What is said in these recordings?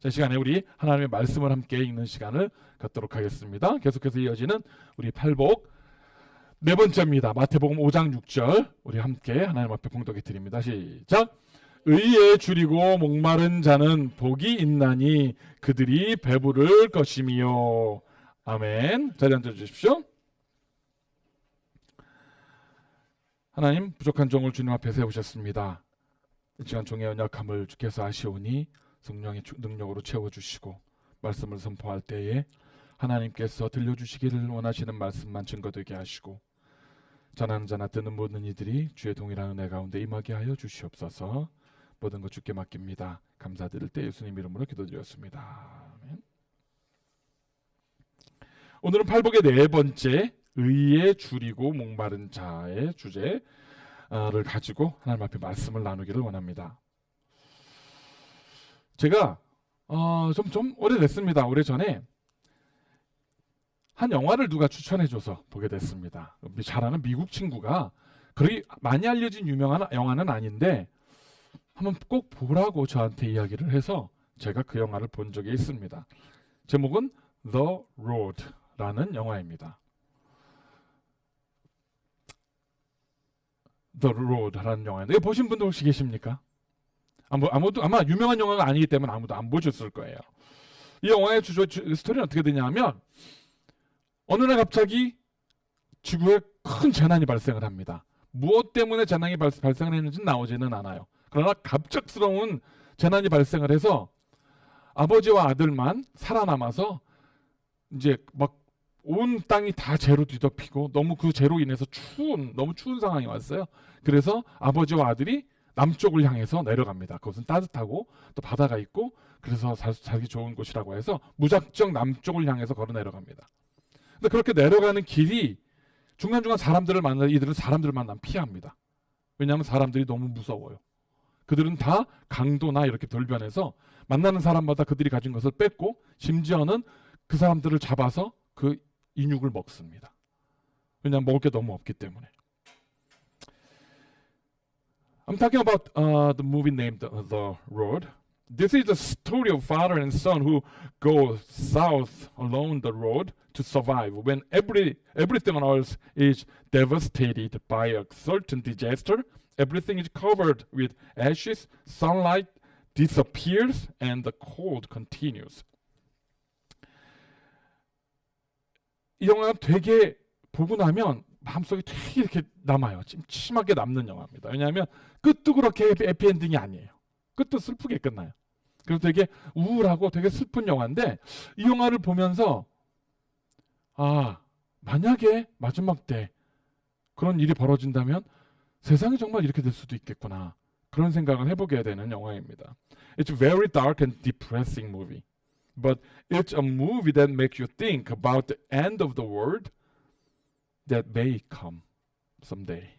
자, 이 시간에 우리 하나님의 말씀을 함께 읽는 시간을 갖도록 하겠습니다. 계속해서 이어지는 우리 팔복 네 번째입니다. 마태복음 5장 6절 우리 함께 하나님 앞에 봉독해 드립니다. 시작. 의에 줄이고 목마른 자는 복이 있나니 그들이 배부를 것이미요. 아멘. 자리 앉아 주십시오. 하나님, 부족한 종을 주님 앞에 세우셨습니다. 이 시간 종의 연약함을 주께서 아시오니 성령의 능력으로 채워주시고 말씀을 선포할 때에 하나님께서 들려주시기를 원하시는 말씀만 증거되게 하시고 전하는 자나 듣는 모든 이들이 주의 동일한 은혜 가운데 임하게 하여 주시옵소서. 모든 것 주께 맡깁니다. 감사드릴 때 예수님 이름으로 기도드렸습니다. 아멘. 오늘은 팔복의 네 번째 의에 줄이고 목마른 자의 주제를 가지고 하나님 앞에 말씀을 나누기를 원합니다. 제가 좀 오래됐습니다. 오래전에 한 영화를 누가 추천해줘서 보게 됐습니다. 잘 아는 미국 친구가 그렇게 많이 알려진 유명한 영화는 아닌데 한번 꼭 보라고 저한테 이야기를 해서 제가 그 영화를 본 적이 있습니다. 제목은 The Road라는 영화입니다. The Road라는 영화인데 보신 분들 혹시 계십니까? 아마 유명한 영화가 아니기 때문에 아무도 안 보셨을 거예요. 이 영화의 스토리는 어떻게 되냐면 어느 날 갑자기 지구에 큰 재난이 발생을 합니다. 무엇 때문에 재난이 발생을 했는지는 나오지는 않아요. 그러나 갑작스러운 재난이 발생을 해서 아버지와 아들만 살아남아서 이제 막 온 땅이 다 재로 뒤덮이고 너무 그 재로 인해서 너무 추운 상황이 왔어요. 그래서 아버지와 아들이 남쪽을 향해서 내려갑니다. 그것은 따뜻하고 또 바다가 있고 그래서 살기 좋은 곳이라고 해서 무작정 남쪽을 향해서 걸어 내려갑니다. 근데 그렇게 내려가는 길이 중간중간 이들은 사람들을 만나면 피합니다. 왜냐하면 사람들이 너무 무서워요. 그들은 다 강도나 이렇게 돌변해서 만나는 사람마다 그들이 가진 것을 뺏고 심지어는 그 사람들을 잡아서 그 인육을 먹습니다. 왜냐하면 먹을 게 너무 없기 때문에. I'm talking about the movie named The Road. This is the story of father and son who go south along the road to survive when everything on earth is devastated by a certain disaster. Everything is covered with ashes, sunlight disappears, and the cold continues. 이 영화가 되게 보고 나면 마음속에 되게 이렇게 남아요. 찜찜하게 남는 영화입니다. 왜냐하면 끝도 그렇게 해피엔딩이 아니에요. 끝도 슬프게 끝나요. 그래서 되게 우울하고 되게 슬픈 영화인데 이 영화를 보면서 만약에 마지막 때 그런 일이 벌어진다면 세상이 정말 이렇게 될 수도 있겠구나. 그런 생각을 해보게 되는 영화입니다. It's a very dark and depressing movie. But it's a movie that makes you think about the end of the world that may come someday.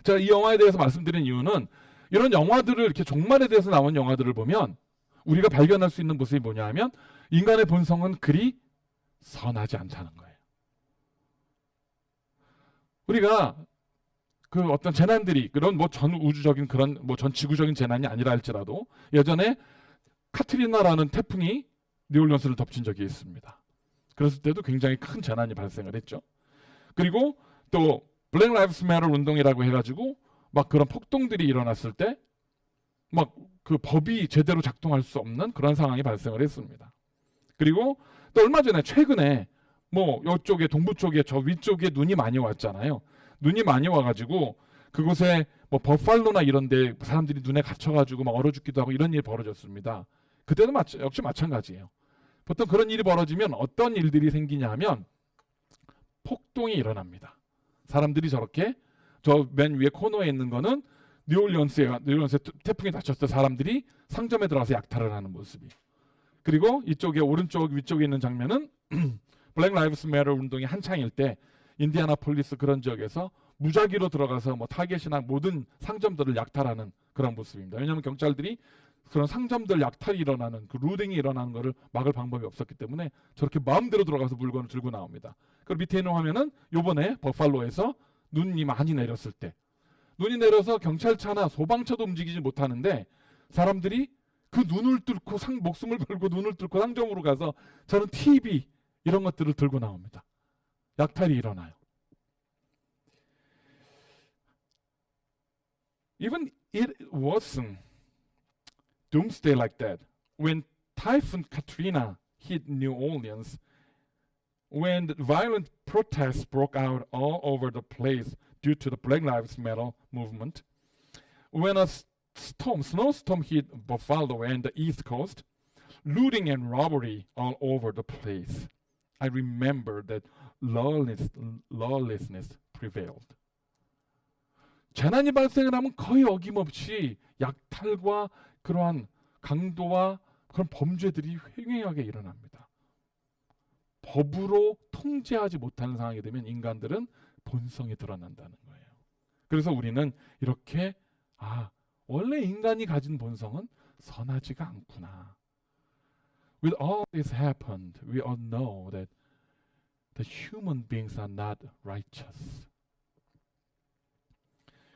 제가 이 영화에 대해서 말씀드린 이유는 이런 영화들을 이렇게 종말에 대해서 나온 영화들을 보면 우리가 발견할 수 있는 모습이 뭐냐 하면 인간의 본성은 그리 선하지 않다는 거예요. 우리가 그 어떤 재난들이 그런 전 우주적인 그런 전 지구적인 재난이 아니라 할지라도 예전에 카트리나라는 태풍이 뉴올리언스를 덮친 적이 있습니다. 그랬을 때도 굉장히 큰 재난이 발생을 했죠. 그리고 또 블랙 라이브스 매터 운동이라고 해가지고 막 그런 폭동들이 일어났을 때 막 그 법이 제대로 작동할 수 없는 그런 상황이 발생을 했습니다. 그리고 또 얼마 전에 최근에 이쪽에 동부 쪽에 저 위쪽에 눈이 많이 왔잖아요. 눈이 많이 와가지고 그곳에 버팔로나 이런데 사람들이 눈에 갇혀가지고 막 얼어 죽기도 하고 이런 일이 벌어졌습니다. 그때도 역시 마찬가지예요. 보통 그런 일이 벌어지면 어떤 일들이 생기냐 하면 폭동이 일어납니다. 사람들이 저렇게 저 맨 위에 코너에 있는 거는 뉴올리언스에 태풍이 닥쳤을 때 사람들이 상점에 들어가서 약탈을 하는 모습이. 그리고 이쪽에 오른쪽 위쪽에 있는 장면은 블랙 라이브스 매터 운동이 한창일 때 인디애나폴리스 그런 지역에서 무작위로 들어가서 타겟이나 모든 상점들을 약탈하는 그런 모습입니다. 왜냐하면 경찰들이 그런 상점들 약탈이 일어나는 그 루딩이 일어나는 것을 막을 방법이 없었기 때문에 저렇게 마음대로 들어가서 물건을 들고 나옵니다. 그리고 밑에 있는 화면은 요번에 버팔로에서 눈이 많이 내렸을 때 눈이 내려서 경찰차나 소방차도 움직이지 못하는데 사람들이 그 눈을 뚫고 목숨을 걸고 눈을 뚫고 상점으로 가서 저는 TV 이런 것들을 들고 나옵니다. 약탈이 일어나요. Even it wasn't doomsday like that. When Typhoon Katrina hit New Orleans, when the violent protests broke out all over the place due to the Black Lives Matter movement, when a snowstorm hit Buffalo and the East Coast, looting and robbery all over the place, I remember that lawlessness prevailed. 재난이 발생을 하면 거의 어김없이 약탈과 그러한 강도와 그런 범죄들이 횡행하게 일어납니다. 법으로 통제하지 못하는 상황이 되면 인간들은 본성이 드러난다는 거예요. 그래서 우리는 이렇게 원래 인간이 가진 본성은 선하지가 않구나. With all this happened, we all know that the human beings are not righteous.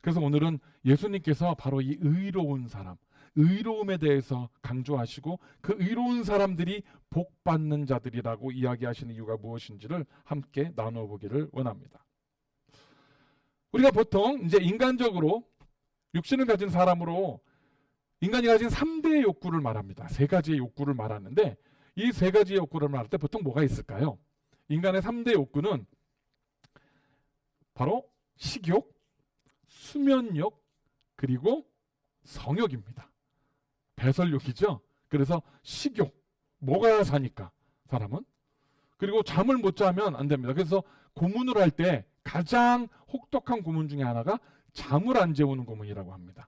그래서 오늘은 예수님께서 바로 이 의로운 사람, 의로움에 대해서 강조하시고 그 의로운 사람들이 복 받는 자들이라고 이야기하시는 이유가 무엇인지를 함께 나눠보기를 원합니다. 우리가 보통 이제 인간적으로 육신을 가진 사람으로 인간이 가진 3대의 욕구를 말합니다. 3가지의 욕구를 말하는데 이 3가지의 욕구를 말할 때 보통 뭐가 있을까요? 인간의 3대 욕구는 바로 식욕, 수면욕, 그리고 성욕입니다. 배설욕이죠. 그래서 식욕, 먹어야 사니까 사람은. 그리고 잠을 못 자면 안 됩니다. 그래서 고문을 할 때 가장 혹독한 고문 중에 하나가 잠을 안 재우는 고문이라고 합니다.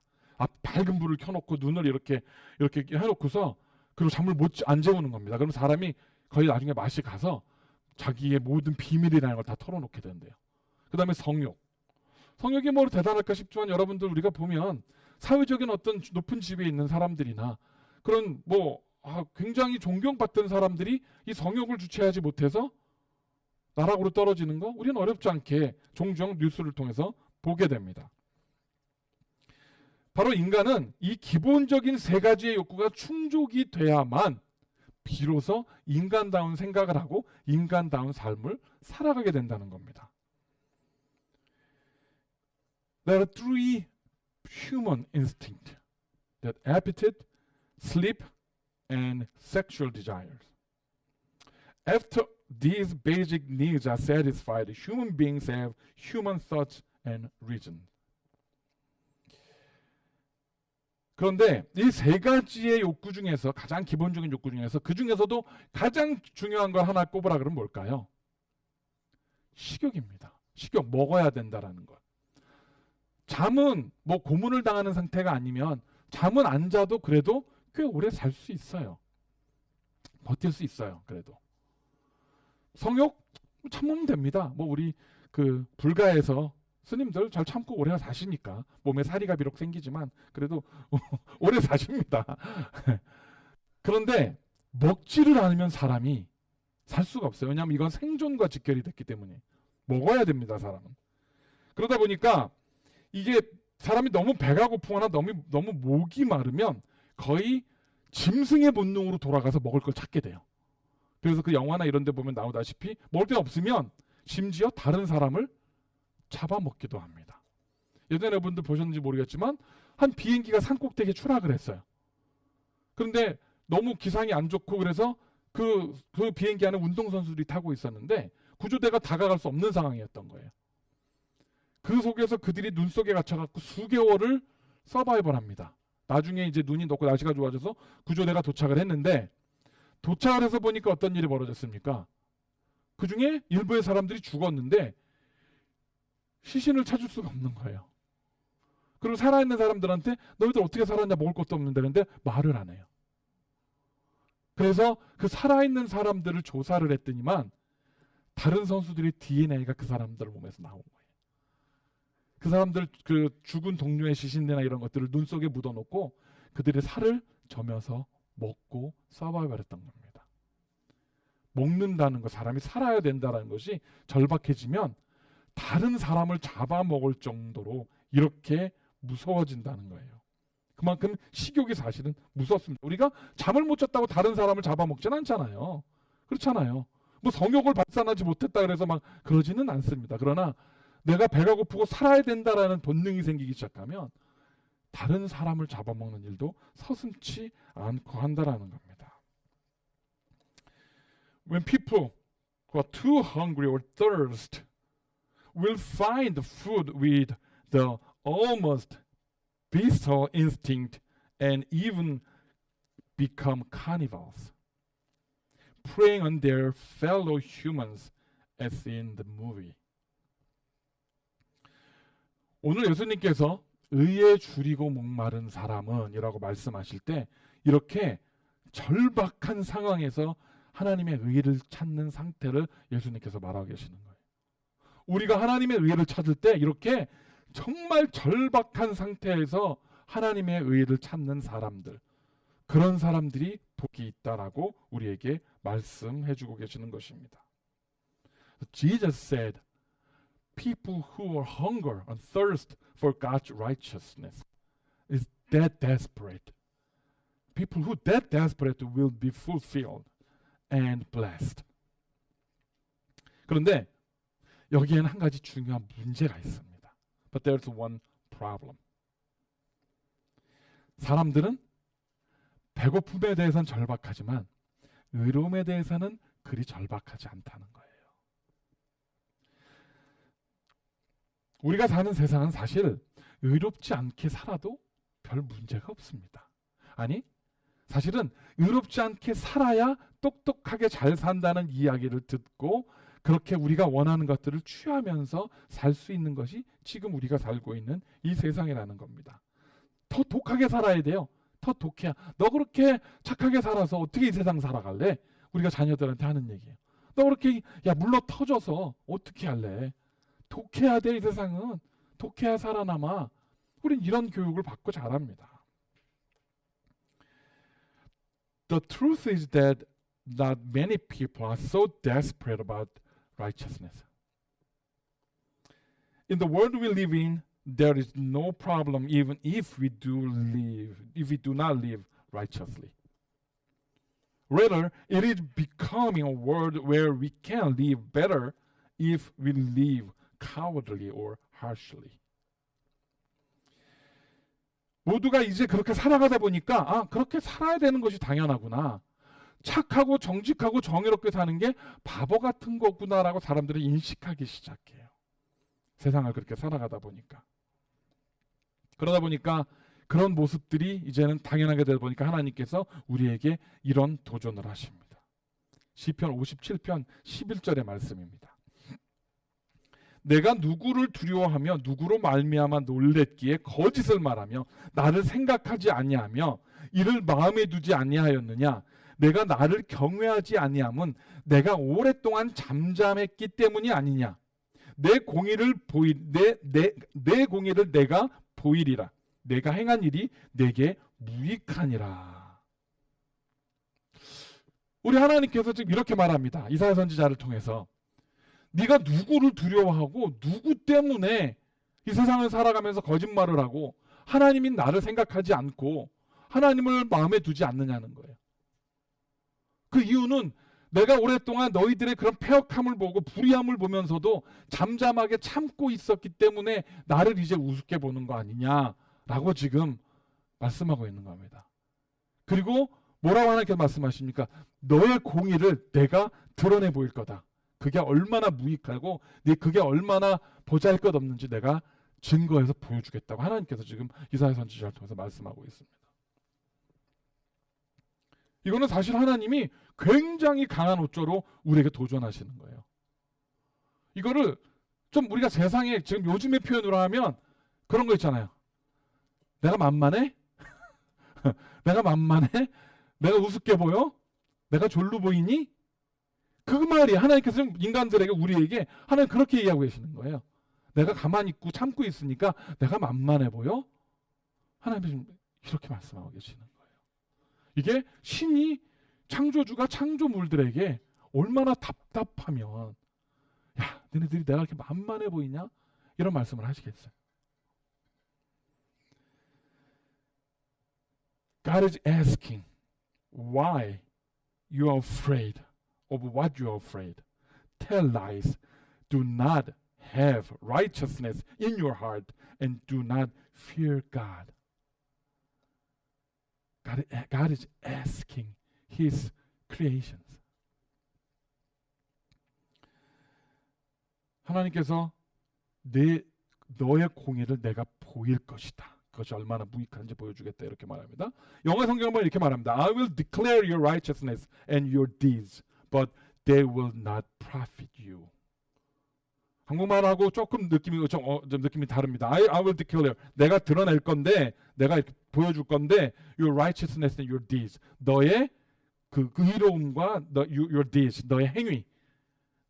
밝은 불을 켜놓고 눈을 이렇게 해놓고서 그리고 잠을 안 재우는 겁니다. 그럼 사람이 거의 나중에 맛이 가서 자기의 모든 비밀이라는 걸 다 털어놓게 된대요. 그 다음에 성욕. 성욕이 뭐 대단할까 싶지만 여러분들 우리가 보면 사회적인 어떤 높은 지위에 있는 사람들이나 그런 굉장히 존경받던 사람들이 이 성욕을 주체하지 못해서 나락으로 떨어지는 거 우리는 어렵지 않게 종종 뉴스를 통해서 보게 됩니다. 바로 인간은 이 기본적인 3가지의 욕구가 충족이 돼야만 비로소 인간다운 생각을 하고 인간다운 삶을 살아가게 된다는 겁니다. There are 3 human instincts: that appetite, sleep, and sexual desires. After these basic needs are satisfied, human beings have human thoughts and reason. 그런데 이 3가지의 욕구 중에서 가장 기본적인 욕구 중에서 그 중에서도 가장 중요한 걸 하나 꼽으라 그러면 뭘까요? 식욕입니다. 식욕, 먹어야 된다라는 것. 잠은 고문을 당하는 상태가 아니면 잠은 안 자도 그래도 꽤 오래 살 수 있어요. 버틸 수 있어요. 그래도. 성욕 참으면 됩니다. 우리 불가에서 스님들 잘 참고 오래 사시니까 몸에 사리가 비록 생기지만 그래도 오래 사십니다. 그런데 먹지를 않으면 사람이 살 수가 없어요. 왜냐하면 이건 생존과 직결이 됐기 때문에 먹어야 됩니다. 사람은. 그러다 보니까 이게 사람이 너무 배가 고프거나 너무 목이 마르면 거의 짐승의 본능으로 돌아가서 먹을 걸 찾게 돼요. 그래서 그 영화나 이런 데 보면 나오다시피 먹을 게 없으면 심지어 다른 사람을 잡아먹기도 합니다. 예전에 여러분들 보셨는지 모르겠지만 한 비행기가 산꼭대기에 추락을 했어요. 그런데 너무 기상이 안 좋고 그래서 그 비행기 안에 운동선수들이 타고 있었는데 구조대가 다가갈 수 없는 상황이었던 거예요. 그 속에서 그들이 눈 속에 갇혀갖고 수개월을 서바이벌합니다. 나중에 이제 눈이 녹고 날씨가 좋아져서 구조대가 도착을 했는데 도착을 해서 보니까 어떤 일이 벌어졌습니까? 그 중에 일부의 사람들이 죽었는데 시신을 찾을 수가 없는 거예요. 그리고 살아있는 사람들한테 너희들 어떻게 살았냐 먹을 것도 없는데 근데 말을 안 해요. 그래서 그 살아있는 사람들을 조사를 했더니만 다른 선수들의 DNA가 그 사람들 몸에서 나온 거예요. 그 사람들 죽은 동료의 시신이나 이런 것들을 눈 속에 묻어놓고 그들의 살을 저며서 먹고 서바이벌했던 겁니다. 먹는다는 것, 사람이 살아야 된다는 것이 절박해지면 다른 사람을 잡아먹을 정도로 이렇게 무서워진다는 거예요. 그만큼 식욕이 사실은 무섭습니다. 우리가 잠을 못 잤다고 다른 사람을 잡아먹진 않잖아요. 그렇잖아요. 뭐 성욕을 발산하지 못했다 그래서 막 그러지는 않습니다. 그러나 내가 배가 고프고 살아야 된다라는 본능이 생기기 시작하면 다른 사람을 잡아먹는 일도 서슴지 않고 한다라는 겁니다. When people who are too hungry or thirst will find food with the almost bestial instinct and even become cannibals, preying on their fellow humans as in the movie. 오늘 예수님께서 의에 줄이고 목마른 사람은 이라고 말씀하실 때 이렇게 절박한 상황에서 하나님의 의를 찾는 상태를 예수님께서 말하고 계시는 거예요. 우리가 하나님의 의를 찾을 때 이렇게 정말 절박한 상태에서 하나님의 의를 찾는 사람들, 그런 사람들이 복이 있다라고 우리에게 말씀해주고 계시는 것입니다. Jesus said, people who are hunger and thirst for God's righteousness is that desperate. People who that desperate will be fulfilled and blessed. 그런데 여기에는 한 가지 중요한 문제가 있습니다. But there's one problem. 사람들은 배고픔에 대해서는 절박하지만 의로움에 대해서는 그리 절박하지 않다는 거예요. 우리가 사는 세상은 사실 의롭지 않게 살아도 별 문제가 없습니다. 아니, 사실은 의롭지 않게 살아야 똑똑하게 잘 산다는 이야기를 듣고 그렇게 우리가 원하는 것들을 취하면서 살 수 있는 것이 지금 우리가 살고 있는 이 세상이라는 겁니다. 더 독하게 살아야 돼요. 더 독해야. 너 그렇게 착하게 살아서 어떻게 이 세상 살아갈래? 우리가 자녀들한테 하는 얘기예요. 너 그렇게 물러 터져서 어떻게 할래? 독해야 돼, 이 세상은. 독해야 살아남아. 우린 이런 교육을 받고 자랍니다. The truth is that not many people are so desperate about righteousness. In the world we live in, there is no problem even if we do not live righteously. Rather, it is becoming a world where we can live better if we live cowardly or harshly. 모두가 이제 그렇게 살아가다 보니까 그렇게 살아야 되는 것이 당연하구나. 착하고 정직하고 정의롭게 사는 게 바보 같은 거구나라고 사람들이 인식하기 시작해요. 세상을 그렇게 살아가다 보니까. 그러다 보니까 그런 모습들이 이제는 당연하게 되다 보니까 하나님께서 우리에게 이런 도전을 하십니다. 시편 57편 11절의 말씀입니다. 내가 누구를 두려워하며 누구로 말미암아 놀랬기에 거짓을 말하며 나를 생각하지 아니하며 이를 마음에 두지 아니하였느냐. 내가 나를 경외하지 아니함은 내가 오랫동안 잠잠했기 때문이 아니냐. 내 공의를 내가 보이리라. 내가 행한 일이 내게 무익하니라. 우리 하나님께서 지금 이렇게 말합니다. 이사야 선지자를 통해서 네가 누구를 두려워하고 누구 때문에 이 세상을 살아가면서 거짓말을 하고 하나님인 나를 생각하지 않고 하나님을 마음에 두지 않느냐는 거예요. 그 이유는 내가 오랫동안 너희들의 그런 패역함을 보고 불의함을 보면서도 잠잠하게 참고 있었기 때문에 나를 이제 우습게 보는 거 아니냐라고 지금 말씀하고 있는 겁니다. 그리고 뭐라고 하나님께서 말씀하십니까? 너의 공의를 내가 드러내 보일 거다. 그게 얼마나 무익하고 그게 얼마나 보잘것없는지 내가 증거해서 보여주겠다고 하나님께서 지금 이사야 선지자를 통해서 말씀하고 있습니다. 이거는 사실 하나님이 굉장히 강한 어조로 우리에게 도전하시는 거예요. 이거를 좀 우리가 세상에 지금 요즘의 표현으로 하면 그런 거 있잖아요. 내가 만만해? 내가 만만해? 내가 우습게 보여? 내가 졸로 보이니? 그 말이 하나님께서 인간들에게 우리에게 하나님 그렇게 얘기하고 계시는 거예요. 내가 가만히 있고 참고 있으니까 내가 만만해 보여? 하나님이 이렇게 말씀하고 계시는 거예요. 이게 신이 창조주가 창조물들에게 얼마나 답답하면 야 너네들이 내가 이렇게 만만해 보이냐? 이런 말씀을 하시겠어요. God is asking why you are afraid of what you are afraid. Tell lies. Do not have righteousness in your heart and do not fear God. God is asking His creations. 하나님께서 너의 공의를 내가 보일 것이다. 그것이 얼마나 무익한지 보여주겠다 이렇게 말합니다. 영어 성경은 이렇게 말합니다. I will declare your righteousness and your deeds, but they will not profit you. 한국말하고 조금 느낌이 다릅니다. I will declare. 내가 드러낼 건데, 내가 이렇게 보여줄 건데, your righteousness and your deeds. 너의 그 의로움과 your deeds, 너의 행위.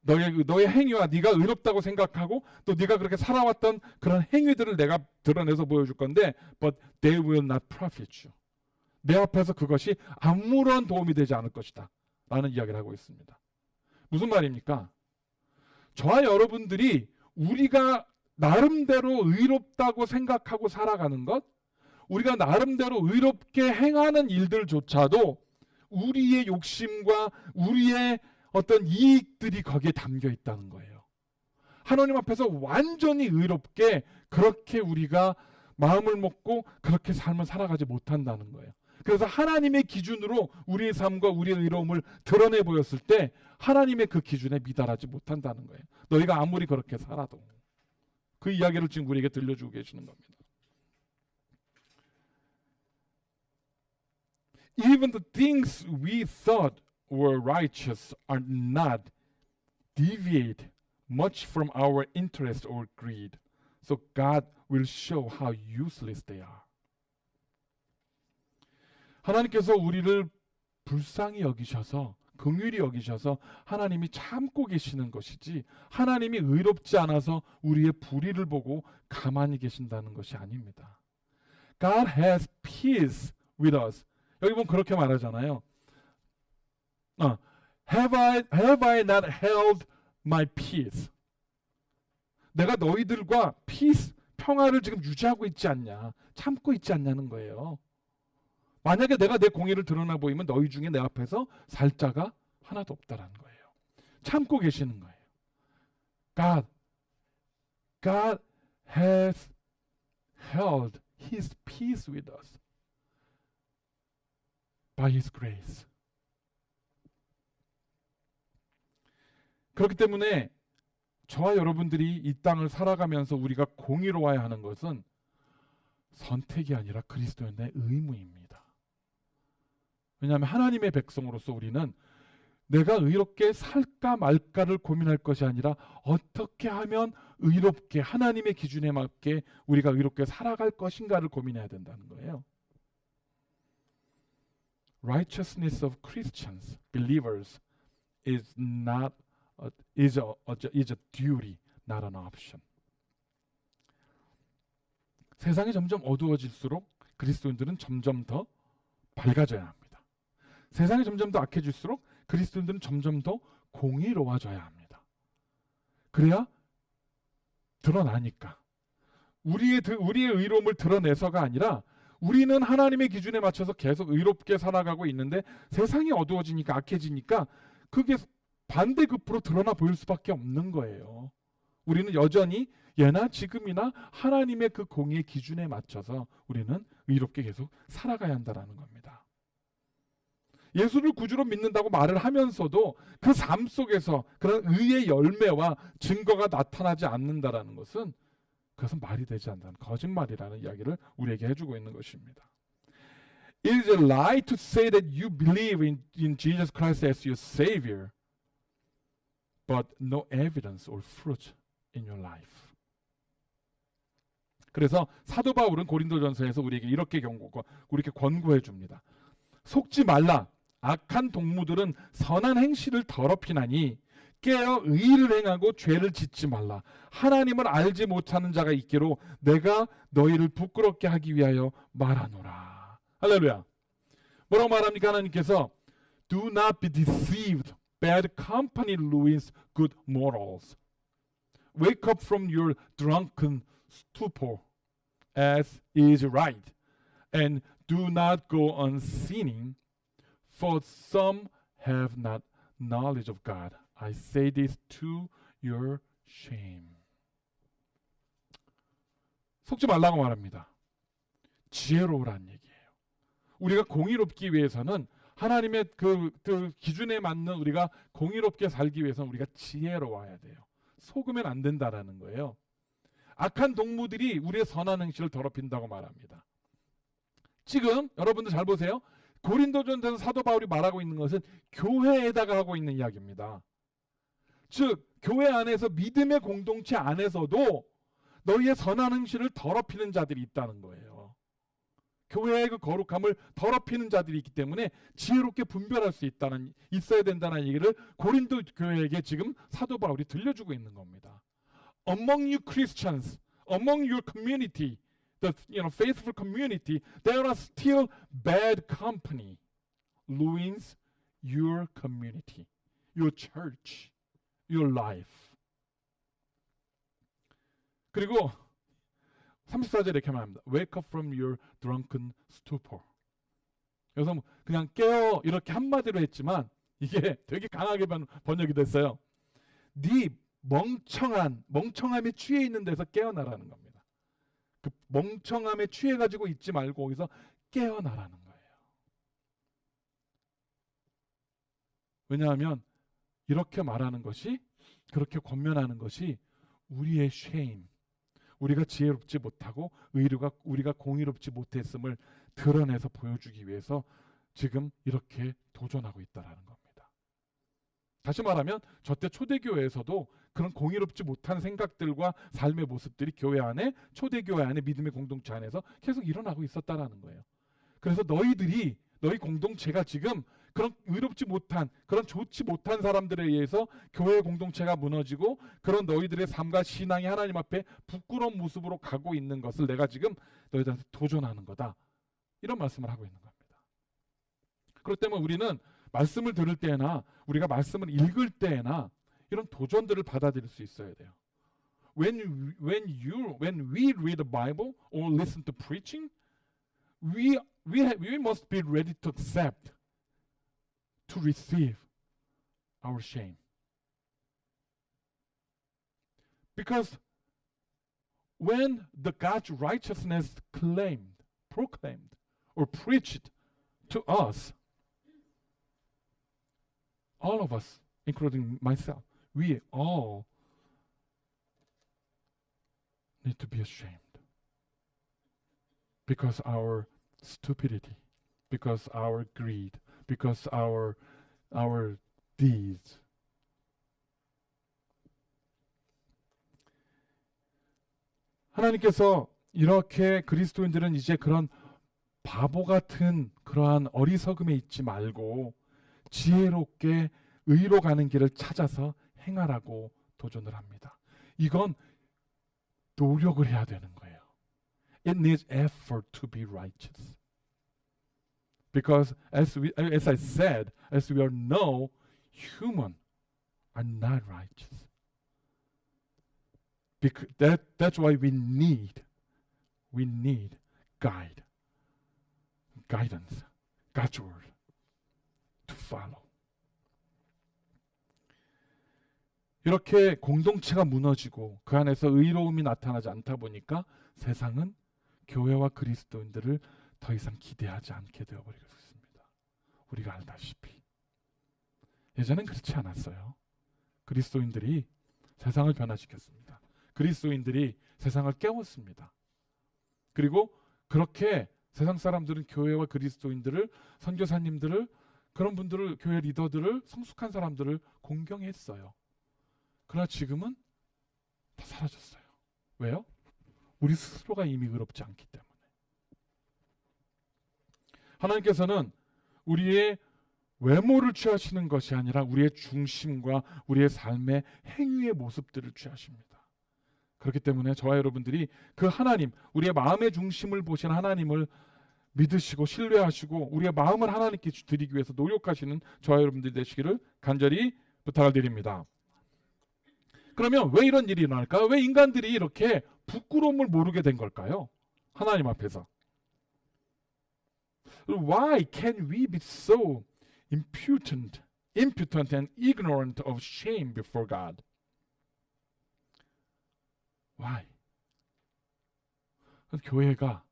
너의 행위와 네가 의롭다고 생각하고 또 네가 그렇게 살아왔던 그런 행위들을 내가 드러내서 보여줄 건데 but they will not profit you. 내 앞에서 그것이 아무런 도움이 되지 않을 것이다 라는 이야기를 하고 있습니다. 무슨 말입니까? 저와 여러분들이 우리가 나름대로 의롭다고 생각하고 살아가는 것, 우리가 나름대로 의롭게 행하는 일들조차도 우리의 욕심과 우리의 어떤 이익들이 거기에 담겨 있다는 거예요. 하나님 앞에서 완전히 의롭게 그렇게 우리가 마음을 먹고 그렇게 삶을 살아가지 못한다는 거예요. 그래서 하나님의 기준으로 우리의 삶과 우리의 의로움을 드러내 보였을 때 하나님의 그 기준에 미달하지 못한다는 거예요. 너희가 아무리 그렇게 살아도. 그 이야기를 지금 우리에게 들려주고 계시는 겁니다. Even the things we thought were righteous are not deviate much from our interest or greed. So God will show how useless they are. 하나님께서 우리를 불쌍히 여기셔서 긍휼히 여기셔서 하나님이 참고 계시는 것이지 하나님이 의롭지 않아서 우리의 불의를 보고 가만히 계신다는 것이 아닙니다. God has peace with us. 여기 보면 그렇게 말하잖아요. Have I not held my peace? 내가 너희들과 peace, 평화를 지금 유지하고 있지 않냐, 참고 있지 않냐는 거예요. 만약에 내가 내 공의를 드러나 보이면 너희 중에 내 앞에서 살 자가 하나도 없다라는 거예요. 참고 계시는 거예요. God has held His peace with us by His grace. 그렇기 때문에 저와 여러분들이 이 땅을 살아가면서 우리가 공의로워야 하는 것은 선택이 아니라 그리스도인의 의무입니다. 왜냐하면 하나님의 백성으로서 우리는 내가 의롭게 살까 말까를 고민할 것이 아니라 어떻게 하면 의롭게 하나님의 기준에 맞게 우리가 의롭게 살아갈 것인가를 고민해야 된다는 거예요. Righteousness of Christians, believers, is a duty, not an option. 세상이 점점 어두워질수록 그리스도인들은 점점 더 밝아져야 합니다. 세상이 점점 더 악해질수록 그리스도인들은 점점 더 공의로워져야 합니다. 그래야 드러나니까. 우리의 의로움을 드러내서가 아니라 우리는 하나님의 기준에 맞춰서 계속 의롭게 살아가고 있는데 세상이 어두워지니까 악해지니까 그게 반대급부로 드러나 보일 수밖에 없는 거예요. 우리는 여전히 예나 지금이나 하나님의 그 공의의 기준에 맞춰서 우리는 의롭게 계속 살아가야 한다는 겁니다. 예수를 구주로 믿는다고 말을 하면서도 그 삶 속에서 그런 의의 열매와 증거가 나타나지 않는다라는 것은 그것은 말이 되지 않는다는 거짓말이라는 이야기를 우리에게 해주고 있는 것입니다. It is a lie to say that you believe in Jesus Christ as your Savior, but no evidence or fruit in your life. 그래서 사도 바울은 고린도전서에서 우리에게 이렇게 우리에게 권고해 줍니다. 속지 말라. 악한 동무들은 선한 행실을 더럽히나니 깨어 의를 행하고 죄를 짓지 말라. 하나님을 알지 못하는 자가 있기로 내가 너희를 부끄럽게 하기 위하여 말하노라. 할렐루야. 뭐라고 말합니까? 하나님께서 Do not be deceived. Bad company ruins good morals. Wake up from your drunken stupor as is right, and do not go on sinning, for some have not knowledge of God. I say this to your shame. 속지 말라고 말합니다. 지혜로우란 얘기예요. 우리가 공의롭기 위해서는 하나님의 그 기준에 맞는 우리가 공의롭게 살기 위해서는 우리가 지혜로워야 돼요. 속으면 안 된다라는 거예요. 악한 동무들이 우리의 선한 행실을 더럽힌다고 말합니다. 지금 여러분들 잘 보세요. 고린도전서에서 사도 바울이 말하고 있는 것은 교회에다가 하고 있는 이야기입니다. 즉 교회 안에서 믿음의 공동체 안에서도 너희의 선한 행실을 더럽히는 자들이 있다는 거예요. 교회의 그 거룩함을 더럽히는 자들이 있기 때문에 지혜롭게 분별할 수 있어야 된다는 얘기를 고린도 교회에게 지금 사도 바울이 들려주고 있는 겁니다. Among you Christians, among your community, the faithful community, there are still bad company, ruins your community, your church, your life. 그리고 34절에 이렇게 말합니다. Wake up from your drunken stupor. 그래서 그냥 깨어 이렇게 한마디로 했지만 이게 되게 강하게 번역이 됐어요. 네 멍청함에 취해 있는 데서 깨어나라는 겁니다. 그 멍청함에 취해가지고 있지 말고 거기서 깨어나라는 거예요. 왜냐하면 이렇게 말하는 것이, 그렇게 권면하는 것이 우리의 shame, 우리가 지혜롭지 못하고 우리가 공의롭지 못했음을 드러내서 보여주기 위해서 지금 이렇게 도전하고 있다라는 겁니다. 다시 말하면 저때 초대교회에서도 그런 공의롭지 못한 생각들과 삶의 모습들이 교회 안에, 초대교회 안에, 믿음의 공동체 안에서 계속 일어나고 있었다라는 거예요. 그래서 너희 공동체가 지금 그런 의롭지 못한, 그런 좋지 못한 사람들에 의해서 교회의 공동체가 무너지고 그런 너희들의 삶과 신앙이 하나님 앞에 부끄러운 모습으로 가고 있는 것을 내가 지금 너희들한테 도전하는 거다. 이런 말씀을 하고 있는 겁니다. 그렇기 때문에 우리는 말씀을 들을 때나 우리가 말씀을 읽을 때나 이런 도전들을 받아들일 수 있어야 돼요. When we read the Bible or listen to preaching, we must be ready to accept, to receive our shame. Because when the God's righteousness proclaimed, or preached to us, all of us, including myself, we all need to be ashamed. Because our stupidity, because our greed, because our deeds. 하나님께서 이렇게 그리스도인들은 이제 그런 바보 같은 그러한 어리석음에 있지 말고 지혜롭게 의로 가는 길을 찾아서 행하라고 도전을 합니다. 이건 노력을 해야 되는 거예요. It needs effort to be righteous. Because as I said, as we all know, human are not righteous. Because that's why we need guidance, God's word to follow. 이렇게 공동체가 무너지고 그 안에서 의로움이 나타나지 않다 보니까 세상은 교회와 그리스도인들을 더 이상 기대하지 않게 되어버리고 있습니다. 우리가 알다시피 예전엔 그렇지 않았어요. 그리스도인들이 세상을 변화시켰습니다. 그리스도인들이 세상을 깨웠습니다. 그리고 그렇게 세상 사람들은 교회와 그리스도인들을, 선교사님들을, 그런 분들을, 교회 리더들을, 성숙한 사람들을 공경했어요. 그러나 지금은 다 사라졌어요. 왜요? 우리 스스로가 이미 의롭지 않기 때문에. 하나님께서는 우리의 외모를 취하시는 것이 아니라 우리의 중심과 우리의 삶의 행위의 모습들을 취하십니다. 그렇기 때문에 저와 여러분들이 그 하나님, 우리의 마음의 중심을 보신 하나님을 믿으시고 신뢰하시고 우리의 마음을 하나님께 드리기 위해서 노력하시는 저와 여러분들이 되시기를 간절히 부탁을 드립니다. 그러면 왜 이런 일이 일어날까요? 왜 인간들이 이렇게 부끄러움을 모르게 된 걸까요? 하나님 앞에서. Why can we be so impotent and ignorant of shame before God? Why? 교회가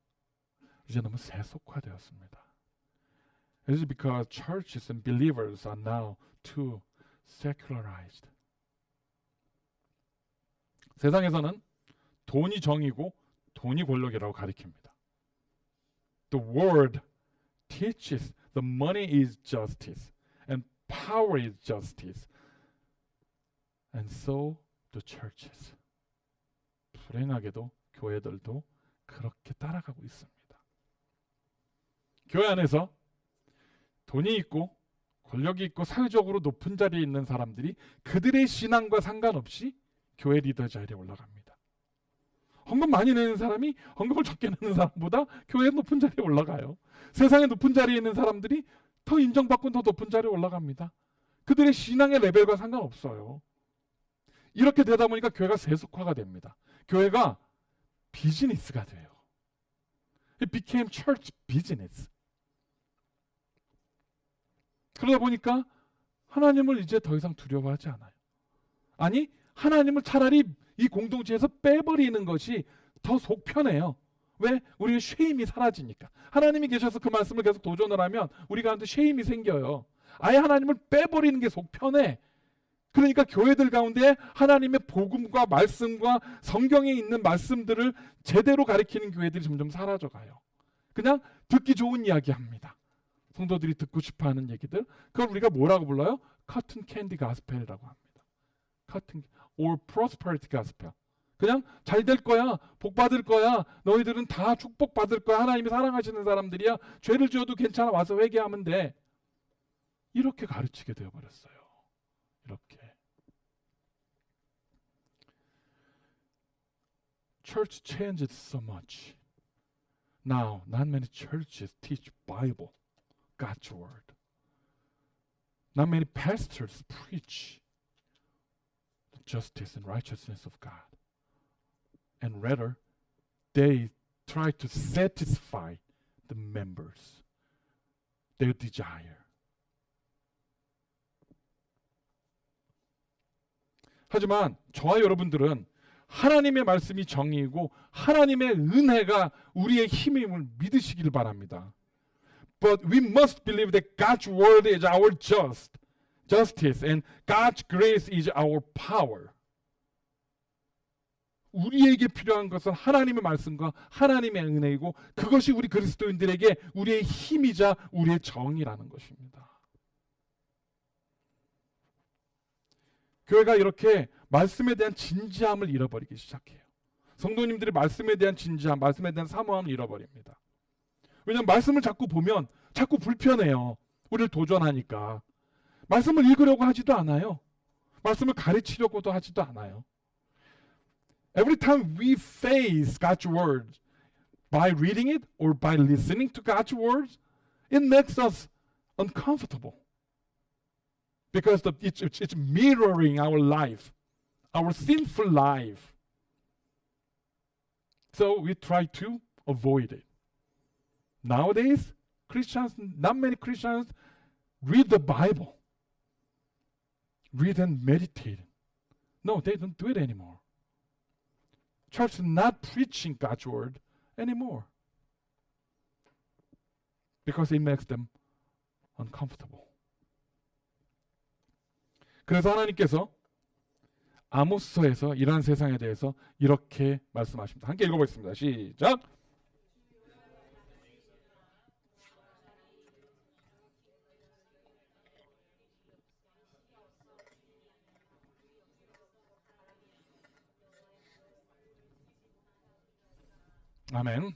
이제 너무 세속화되었습니다. It is because churches and believers are now too secularized. 세상에서는 돈이 정의고 돈이 권력이라고 가리킵니다. The world teaches the money is justice and power is justice. And so the churches. 불행하게도 교회들도 그렇게 따라가고 있습니다. 교회 안에서 돈이 있고 권력이 있고 사회적으로 높은 자리에 있는 사람들이 그들의 신앙과 상관없이 교회 리더 자리에 올라갑니다. 헌금 많이 내는 사람이 헌금을 적게 내는 사람보다 교회 높은 자리에 올라가요. 세상에 높은 자리에 있는 사람들이 더 인정받고 더 높은 자리에 올라갑니다. 그들의 신앙의 레벨과 상관없어요. 이렇게 되다 보니까 교회가 세속화가 됩니다. 교회가 비즈니스가 돼요. It became church business. 그러다 보니까 하나님을 이제 더 이상 두려워하지 않아요. 아니, 하나님을 차라리 이 공동체에서 빼버리는 것이 더 속 편해요. 왜? 우리의 쉐임이 사라지니까. 하나님이 계셔서 그 말씀을 계속 도전을 하면 우리 가운데 쉐임이 생겨요. 아예 하나님을 빼버리는 게 속 편해. 그러니까 교회들 가운데 하나님의 복음과 말씀과 성경에 있는 말씀들을 제대로 가리키는 교회들이 점점 사라져가요. 그냥 듣기 좋은 이야기 합니다. 성도들이 듣고 싶어하는 얘기들. 그걸 우리가 뭐라고 불러요? Cotton Candy Gospel이라고 합니다. Cotton or Prosperity Gospel. 그냥 잘 될 거야, 복 받을 거야, 너희들은 다 축복 받을 거야, 하나님이 사랑하시는 사람들이야, 죄를 지어도 괜찮아, 와서 회개하면 돼. 이렇게 가르치게 되어버렸어요. 이렇게. Church changed so much. Now, not many churches teach Bible, God's word. Not many pastors preach the justice and righteousness of God. And rather, they try to satisfy the members, their desire. 하지만 저와 여러분들은 하나님의 말씀이 정의이고 하나님의 은혜가 우리의 힘임을 믿으시길 바랍니다. But we must believe that God's word is our justice and God's grace is our power. 우리에게 필요한 것은 하나님의 말씀과 하나님의 은혜이고 그것이 우리 그리스도인들에게 우리의 힘이자 우리의 정의라는 것입니다. 교회가 이렇게 말씀에 대한 진지함을 잃어버리기 시작해요. 성도님들이 말씀에 대한 진지함, 말씀에 대한 사모함을 잃어버립니다. 왜냐하면 말씀을 자꾸 보면 자꾸 불편해요. 우리를 도전하니까. 말씀을 읽으려고 하지도 않아요. 말씀을 가르치려고도 하지도 않아요. Every time we face God's word by reading it or by listening to God's words, it makes us uncomfortable. Because it's mirroring our life, our sinful life. So we try to avoid it. Nowadays, not many Christians read the Bible, read and meditate. No, they don't do it anymore. Church is not preaching God's word anymore because it makes them uncomfortable. 그래서 하나님께서 아모스서에서 이러한 세상에 대해서 이렇게 말씀하십니다. 함께 읽어보겠습니다. 시작. 아멘.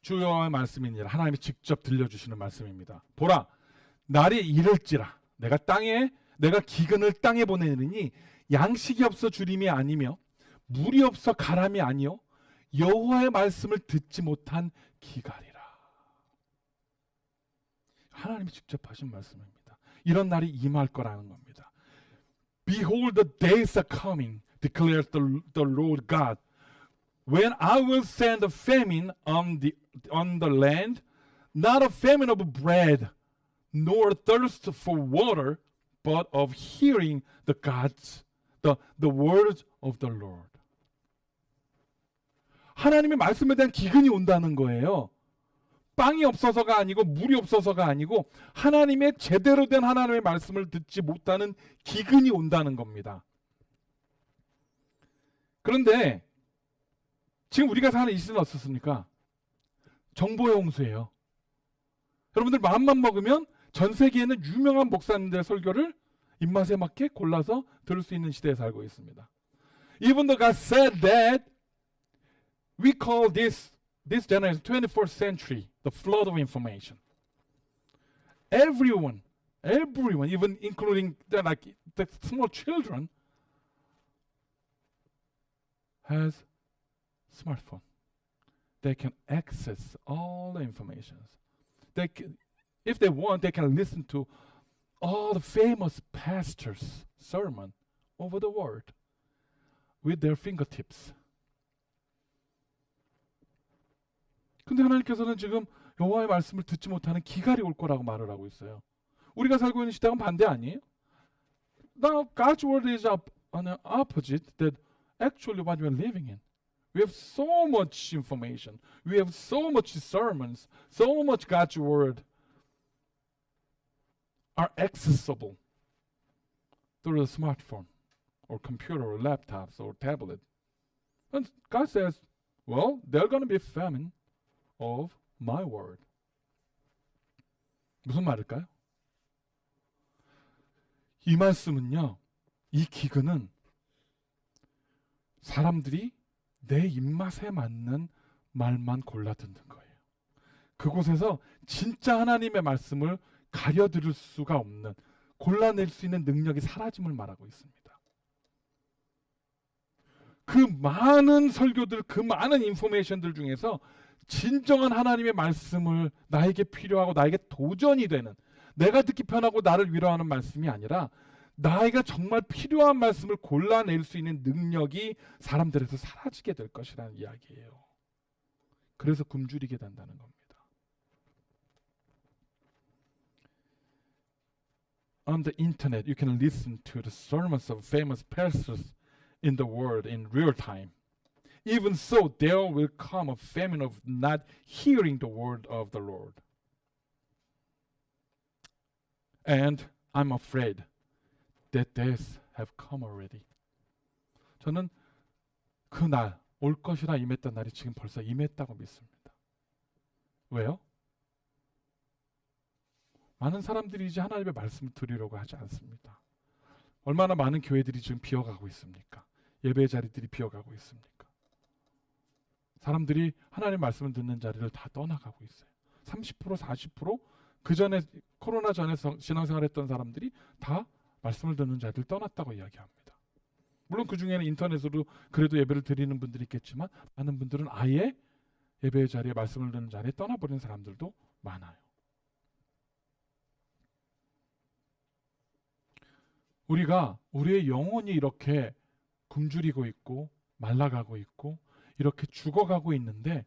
주 여호와의 말씀이니라. 하나님이 직접 들려주시는 말씀입니다. 보라, 날이 이를지라. 내가 기근을 땅에 보내느니 양식이 없어 주림이 아니며 물이 없어 가람이 아니요 여호와의 말씀을 듣지 못한 기갈이라. 하나님이 직접 하신 말씀입니다. 이런 날이 임할 거라는 겁니다. Behold, the days are coming, declares the Lord God, when I will send a famine on the land, Not a famine of bread, nor thirst for water, but of hearing the words of the Lord. 하나님의 말씀에 대한 기근이 온다는 거예요. 빵이 없어서가 아니고 물이 없어서가 아니고 하나님의 제대로 된 하나님의 말씀을 듣지 못하는 기근이 온다는 겁니다. 그런데 지금 우리가 사는 이 시대는 어떻습니까? 정보의 홍수예요. 여러분들 마음만 먹으면 전 세계에는 유명한 목사님들의 설교를 입맛에 맞게 골라서 들을 수 있는 시대에 살고 있습니다. Even though God said that we call this generation 21st century the flood of information. Everyone, even including the small children, has smartphone. They can access all the information. If they want, they can listen to all the famous pastors' sermon over the world with their fingertips. 근데 하나님께서는 지금 여호와의 말씀을 듣지 못하는 기갈이 올 거라고 말을 하고 있어요. 우리가 살고 있는 시대는 반대 아니에요? Now God's word is on the opposite that actually what we are living in. We have so much information. We have so much sermons, so much God's word are accessible through the smartphone or computer or laptops or tablet. And God says, well, there's going to be a famine of my word. 무슨 말일까요? 이 말씀은요, 이 기근은 사람들이 내 입맛에 맞는 말만 골라 듣는 거예요. 그곳에서 진짜 하나님의 말씀을 가려들을 수가 없는, 골라낼 수 있는 능력이 사라짐을 말하고 있습니다. 그 많은 설교들, 그 많은 인포메이션들 중에서 진정한 하나님의 말씀을 나에게 필요하고 나에게 도전이 되는, 내가 듣기 편하고 나를 위로하는 말씀이 아니라 나에게 정말 필요한 말씀을 골라낼 수 있는 능력이 사람들에서 사라지게 될 것이라는 이야기예요. 그래서 굶주리게 된다는 겁니다. On the internet, you can listen to the sermons of famous pastors in the world in real time. Even so, there will come a famine of not hearing the word of the Lord. And I'm afraid that days have come already. 저는 그 날, 올 것이라 임했던 날이 지금 벌써 임했다고 믿습니다. 왜요? 많은 사람들이 이제 하나님의 말씀을 들으려고 하지 않습니다. 얼마나 많은 교회들이 지금 비어가고 있습니까? 예배 자리들이 비어가고 있습니까? 사람들이 하나님의 말씀을 듣는 자리를 다 떠나가고 있어요. 30%, 40% 그 전에 코로나 전에 신앙생활했던 사람들이 다 말씀을 듣는 자리를 떠났다고 이야기합니다. 물론 그 중에는 인터넷으로 그래도 예배를 드리는 분들이 있겠지만 많은 분들은 아예 예배의 자리에 말씀을 듣는 자리에 떠나버린 사람들도 많아요. 우리가 우리의 영혼이 이렇게 굶주리고 있고 말라가고 있고 이렇게 죽어가고 있는데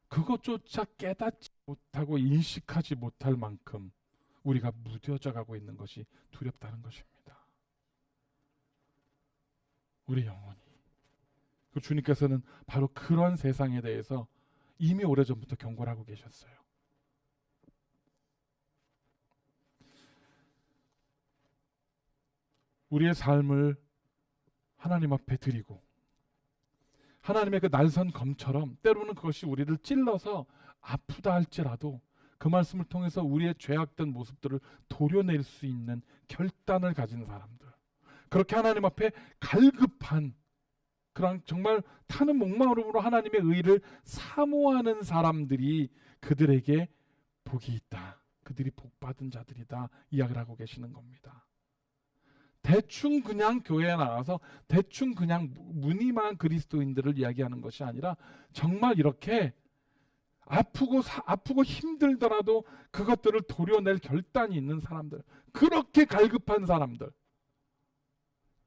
그것조차 깨닫지 못하고 인식하지 못할 만큼 우리가 무뎌져 가고 있는 것이 두렵다는 것입니다. 우리 영혼이. 그 주님께서는 바로 그런 세상에 대해서 이미 오래전부터 경고를 하고 계셨어요. 우리의 삶을 하나님 앞에 드리고 하나님의 그 날선 검처럼 때로는 그것이 우리를 찔러서 아프다 할지라도 그 말씀을 통해서 우리의 죄악된 모습들을 도려낼 수 있는 결단을 가진 사람들, 그렇게 하나님 앞에 갈급한 그런 정말 타는 목마름으로 하나님의 의를 사모하는 사람들이 그들에게 복이 있다, 그들이 복받은 자들이다 이야기를 하고 계시는 겁니다. 대충 그냥 교회에 나와서 대충 그냥 무늬만 그리스도인들을 이야기하는 것이 아니라 정말 이렇게 아프고 힘들더라도 그것들을 도려낼 결단이 있는 사람들, 그렇게 갈급한 사람들,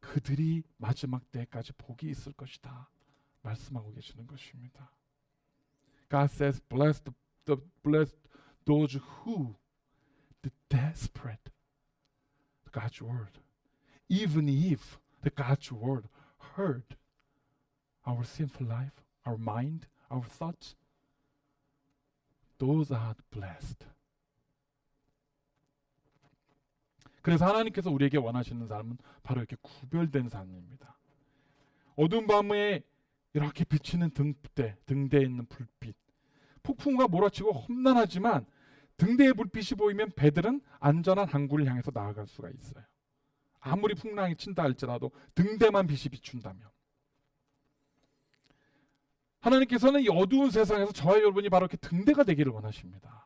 그들이 마지막 때까지 복이 있을 것이다 말씀하고 계시는 것입니다. God says, blessed those who, the desperate, God's word. Even if the God's word hurt our sinful life, our mind, our thoughts, those are blessed. 그래서 하나님께서 우리에게 원하시는 삶은 바로 이렇게 구별된 삶입니다. 어두운 밤에 이렇게 비치는 등대에 있는 불빛. 폭풍우가 몰아치고 험난하지만 등대의 불빛이 보이면 배들은 안전한 항구를 향해서 나아갈 수가 있어요. 아무리 풍랑이 친다 할지라도 등대만 빛이 비춘다면. 하나님께서는 이 어두운 세상에서 저와 여러분이 바로 이렇게 등대가 되기를 원하십니다.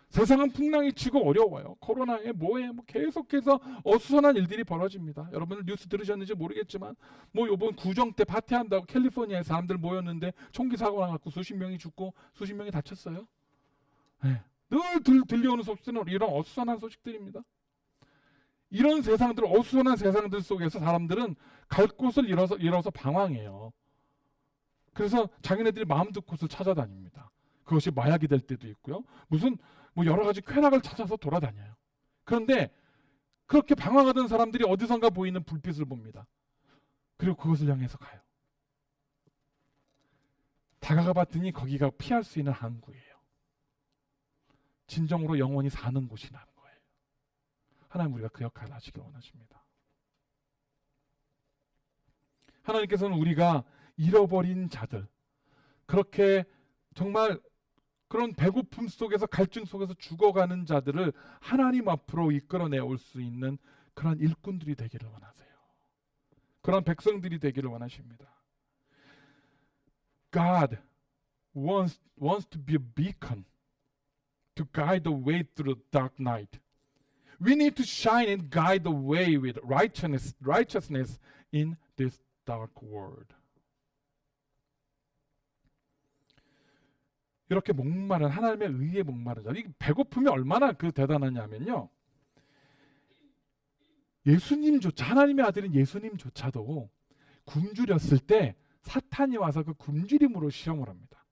세상은 풍랑이 치고 어려워요. 코로나에 뭐에 계속해서 어수선한 일들이 벌어집니다. 여러분들 뉴스 들으셨는지 모르겠지만 요번 구정 때 파티한다고 캘리포니아에 사람들 모였는데 총기 사고 나갖고 수십 명이 죽고 수십 명이 다쳤어요. 네. 늘 들려오는 소식들은 이런 어수선한 소식들입니다. 이런 세상들, 어수선한 세상들 속에서 사람들은 갈 곳을 잃어서 방황해요. 그래서 자기네들이 마음 들 곳을 찾아다닙니다. 그것이 마약이 될 때도 있고요. 무슨 여러 가지 쾌락을 찾아서 돌아다녀요. 그런데 그렇게 방황하던 사람들이 어디선가 보이는 불빛을 봅니다. 그리고 그것을 향해서 가요. 다가가 봤더니 거기가 피할 수 있는 항구예요. 진정으로 영원히 사는 곳이라는 거예요. 하나님 우리가 그 역할을 하시길 원하십니다. 하나님께서는 우리가 잃어버린 자들, 그렇게 정말 그런 배고픔 속에서 갈증 속에서 죽어가는 자들을 하나님 앞으로 이끌어내 올 수 있는 그런 일꾼들이 되기를 원하세요. 그런 백성들이 되기를 원하십니다. God wants to be a beacon to guide the way through the dark night. We need to shine and guide the way with righteousness in this dark world. 이렇게 목마른 하나님의 의에 목마른 자, 이 배고픔이 얼마나 대단하냐면요. 예수님조차, 하나님의 아들인 예수님조차도 굶주렸을 때 사탄이 와서 그 굶주림으로 시험을 합니다.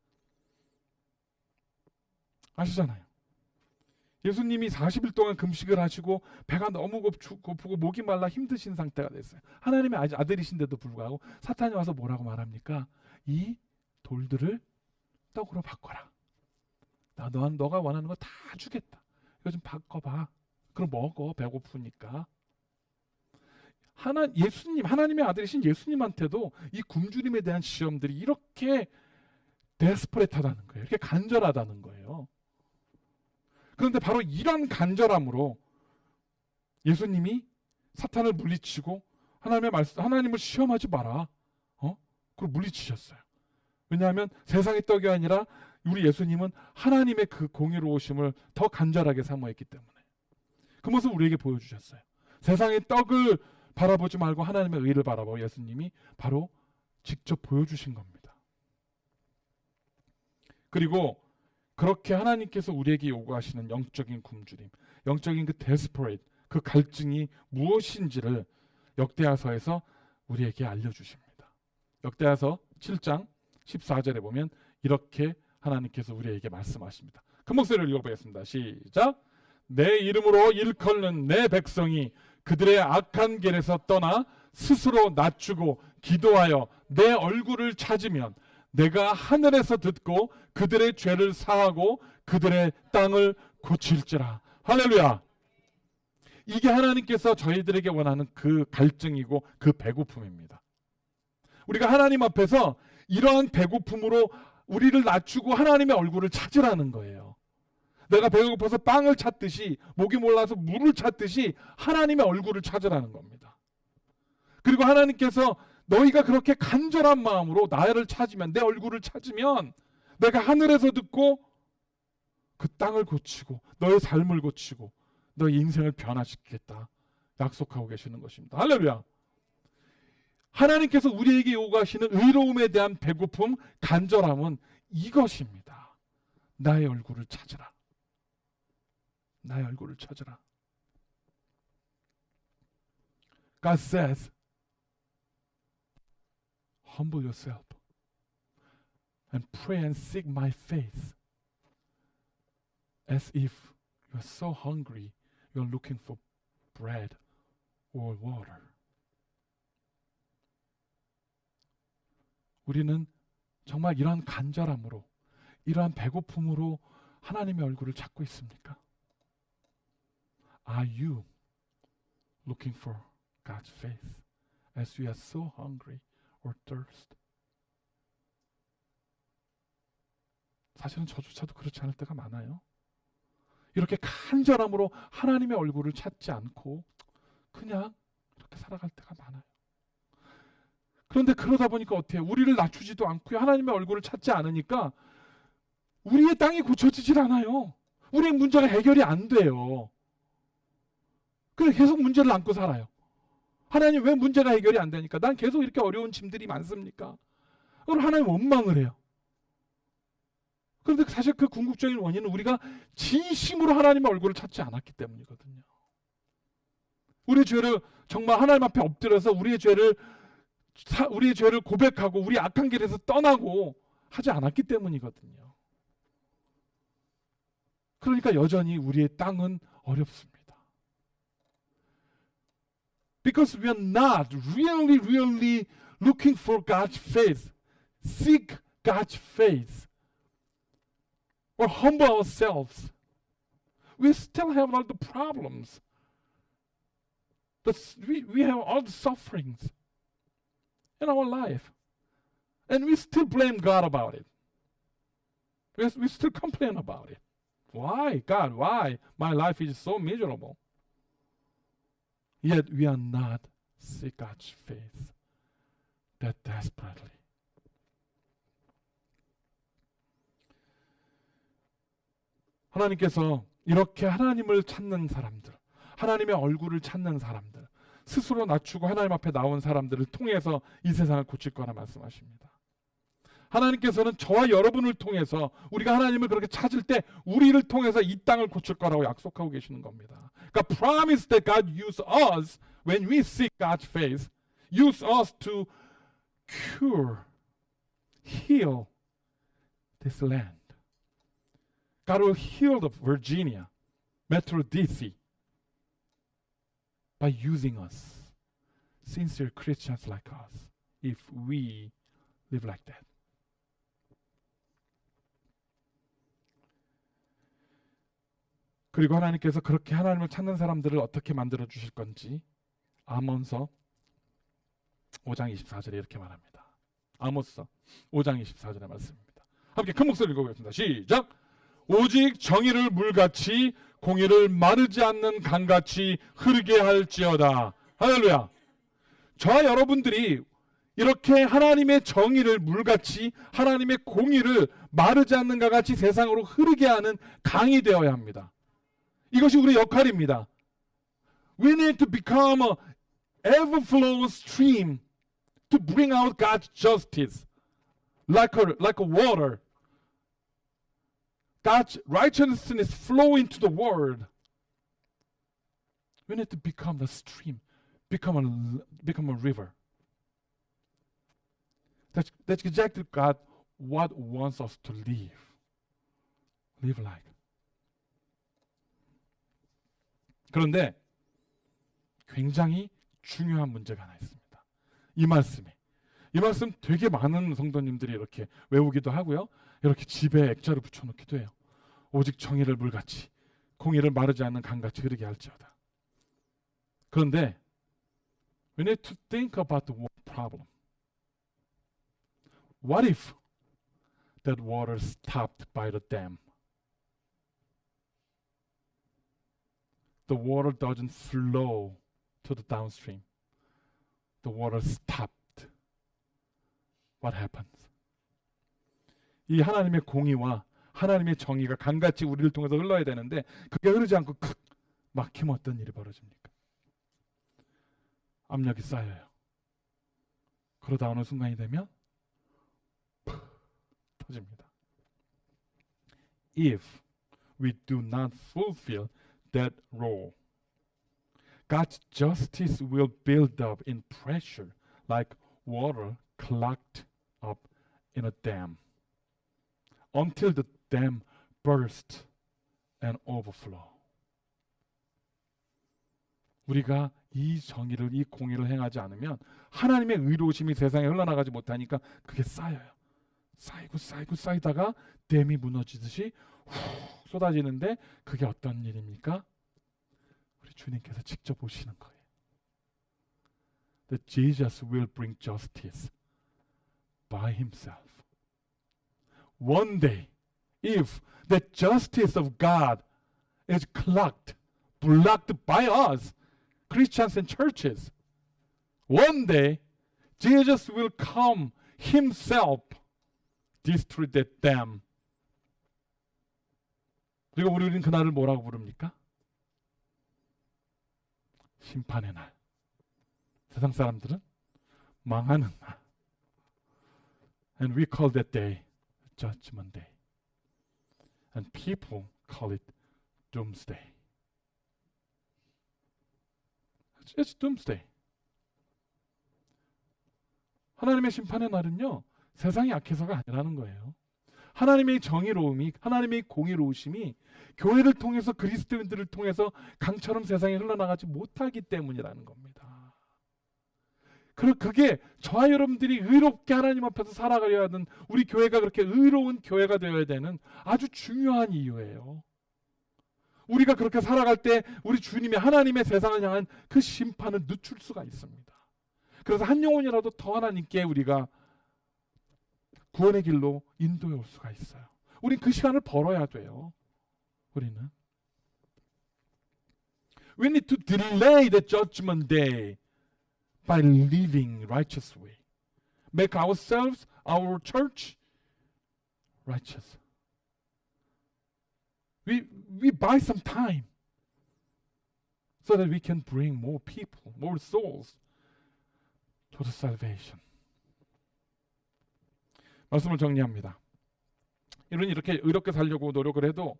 아시잖아요. 예수님이 40일 동안 금식을 하시고 배가 너무 고프고 목이 말라 힘드신 상태가 됐어요. 하나님의 아들이신데도 불구하고 사탄이 와서 뭐라고 말합니까? 이 돌들을 떡으로 바꿔라. 너가 원하는 거 다 주겠다. 이거 좀 바꿔봐. 그럼 먹어. 배고프니까. 하나님의 아들이신 예수님한테도 이 굶주림에 대한 시험들이 이렇게 데스퍼레트하다는 거예요. 이렇게 간절하다는 거예요. 그런데 바로 이런 간절함으로 예수님이 사탄을 물리치고 하나님을 시험하지 마라. 그걸 물리치셨어요. 왜냐하면 세상의 떡이 아니라 우리 예수님은 하나님의 그 공의로우심을 더 간절하게 사모했기 때문에 그 모습을 우리에게 보여주셨어요. 세상의 떡을 바라보지 말고 하나님의 의를 바라보고 예수님이 바로 직접 보여주신 겁니다. 그리고 그렇게 하나님께서 우리에게 요구하시는 영적인 굶주림, 영적인 그 desperate, 그 갈증이 무엇인지를 역대하서에서 우리에게 알려주십니다. 역대하서 7장 14절에 보면 이렇게 하나님께서 우리에게 말씀하십니다. 그 목소리를 읽어보겠습니다. 시작. 내 이름으로 일컫는 내 백성이 그들의 악한 길에서 떠나 스스로 낮추고 기도하여 내 얼굴을 찾으면 내가 하늘에서 듣고 그들의 죄를 사하고 그들의 땅을 고칠지라. 할렐루야. 이게 하나님께서 저희들에게 원하는 그 갈증이고 그 배고픔입니다. 우리가 하나님 앞에서 이러한 배고픔으로 우리를 낮추고 하나님의 얼굴을 찾으라는 거예요. 내가 배고파서 빵을 찾듯이, 목이 몰라서 물을 찾듯이 하나님의 얼굴을 찾으라는 겁니다. 그리고 하나님께서 너희가 그렇게 간절한 마음으로 나를 찾으면, 내 얼굴을 찾으면 내가 하늘에서 듣고 그 땅을 고치고 너의 삶을 고치고 너의 인생을 변화시키겠다 약속하고 계시는 것입니다. 할렐루야. 하나님께서 우리에게 요구하시는 의로움에 대한 배고픔, 간절함은 이것입니다. 나의 얼굴을 찾으라. 나의 얼굴을 찾으라. God says, humble yourself and pray and seek my face. as if you're so hungry, you're looking for bread or water. 우리는 정말 이러한 간절함으로, 이러한 배고픔으로 하나님의 얼굴을 찾고 있습니까? Are you looking for God's face as you are so hungry or thirst? 사실은 저조차도 그렇지 않을 때가 많아요. 이렇게 간절함으로 하나님의 얼굴을 찾지 않고 그냥 이렇게 살아갈 때가 많아요. 그런데 그러다 보니까 어때요? 우리를 낮추지도 않고요. 하나님의 얼굴을 찾지 않으니까 우리의 땅이 고쳐지질 않아요. 우리의 문제가 해결이 안 돼요. 그래서 계속 문제를 안고 살아요. 하나님 왜 문제가 해결이 안 되니까? 난 계속 이렇게 어려운 짐들이 많습니까? 그럼 하나님 원망을 해요. 그런데 사실 그 궁극적인 원인은 우리가 진심으로 하나님의 얼굴을 찾지 않았기 때문이거든요. 우리의 죄를 정말 하나님 앞에 엎드려서 우리의 죄를 고백하고 우리 악한 길에서 떠나고 하지 않았기 때문이거든요. 그러니까 여전히 우리의 땅은 어렵습니다. Because we are not really looking for God's face, seek God's face, or humble ourselves. We still have all the problems. We have all the sufferings in our life. And we still blame God about it. We still complain about it. Why, God, why? My life is so miserable. Yet we are not seek God's face that desperately. 하나님께서 이렇게 하나님을 찾는 사람들, 하나님의 얼굴을 찾는 사람들, 스스로 낮추고 하나님 앞에 나온 사람들을 통해서 이 세상을 고칠 거라 말씀하십니다. 하나님께서는 저와 여러분을 통해서 우리가 하나님을 그렇게 찾을 때 우리를 통해서 이 땅을 고칠 거라고 약속하고 계시는 겁니다. 그러니까 promise that God use us when we seek God's face, use us to cure, heal this land. God will heal the Virginia, Metro DC by using us, sincere Christians like us, if we live like that. 그리고 하나님께서 그렇게 하나님을 찾는 사람들을 어떻게 만들어 주실 건지 아몬서 5장 24절에 이렇게 말합니다. 아모스 5장 24절의 말씀입니다. 함께 큰 목소리로 읽어보겠습니다. 시작! 오직 정의를 물같이 공의를 마르지 않는 강같이 흐르게 할지어다. 할렐루야. 저와 여러분들이 이렇게 하나님의 정의를 물같이 하나님의 공의를 마르지 않는 강같이 세상으로 흐르게 하는 강이 되어야 합니다. 이것이 우리의 역할입니다. We need to become an ever-flowing stream to bring out God's justice like a water. God's righteousness flow into the world. We need to become the stream, become a river. That's exactly God what wants us to live like. 그런데 굉장히 중요한 문제가 하나 있습니다. 이 말씀 되게 많은 성도님들이 이렇게 외우기도 하고요. 이렇게 집에 액자를 붙여놓기도 해요. 오직 정의를 물같이 공의를 마르지 않는 강같이 흐르게 할지어다. 그런데 we need to think about the problem. What if that water stopped by the dam? The water doesn't flow to the downstream. The water stopped. What happens? 이 하나님의 공의와 하나님의 정의가 강같이 우리를 통해서 흘러야 되는데 그게 흐르지 않고 막히면 어떤 일이 벌어집니까? 압력이 쌓여요. 그러다 어느 순간이 되면 터집니다. If we do not fulfill that role, God's justice will build up in pressure like water clogged up in a dam until the dam bursts and overflow. 우리가 이 정의를, 이 공의를 행하지 않으면 하나님의 의로우심이 세상에 흘러나가지 못하니까 그게 쌓여요. 쌓이고 쌓이다가 댐이 무너지듯이 훅 쏟아지는데 그게 어떤 일입니까? 우리 주님께서 직접 오시는 거예요. That Jesus will bring justice by himself. One day, if the justice of God is blocked by us, Christians and churches, one day Jesus will come himself, destroy that dam. 그리고 우리는 그날을 뭐라고 부릅니까? 심판의 날. 세상 사람들은 망하는 날. And we call that day Judgment Day. And people call it Doomsday. It's Doomsday. 하나님의 심판의 날은요, 세상이 약해서가 아니라는 거예요. 하나님의 정의로움이, 하나님의 공의로우심이 교회를 통해서, 그리스도인들을 통해서 강처럼 세상에 흘러나가지 못하기 때문이라는 겁니다. 그게 저와 여러분들이 의롭게 하나님 앞에서 살아가려 하는, 우리 교회가 그렇게 의로운 교회가 되어야 되는 아주 중요한 이유예요. 우리가 그렇게 살아갈 때 우리 주님의, 하나님의 세상을 향한 그 심판을 늦출 수가 있습니다. 그래서 한 영혼이라도 더 하나님께 우리가 구원의 길로 인도해 올 수가 있어요. 우린 그 시간을 벌어야 돼요. 우리는 We need to delay the judgment day by living righteous way. Make ourselves, our church, righteous. We buy some time so that we can bring more people, more souls to the salvation. 말씀을 정리합니다. 이렇게 의롭게 살려고 노력을 해도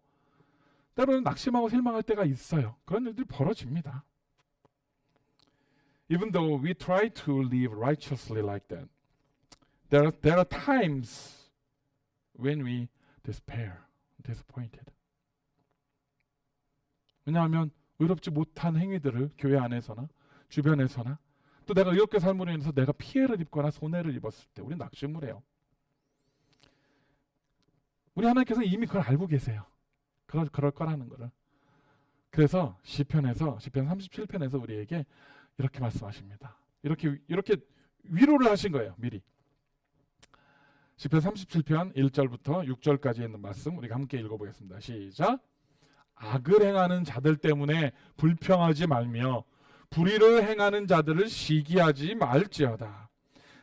때로는 낙심하고 실망할 때가 있어요. 그런 일들이 벌어집니다. Even though we try to live righteously like that, there are times when we despair, disappointed. 왜냐하면 의롭지 못한 행위들을 교회 안에서나 주변에서나 또 내가 의롭게 삶으로 인해서 내가 피해를 입거나 손해를 입었을 때 우리는 낙심을 해요. 우리 하나님께서 이미 그걸 알고 계세요. 그럴 거라는 거를. 그래서 시편 37편에서 우리에게 이렇게 말씀하십니다. 이렇게 위로를 하신 거예요. 미리. 시편 37편 1절부터 6절까지 있는 말씀 우리가 함께 읽어보겠습니다. 시작. 악을 행하는 자들 때문에 불평하지 말며 불의를 행하는 자들을 시기하지 말지어다.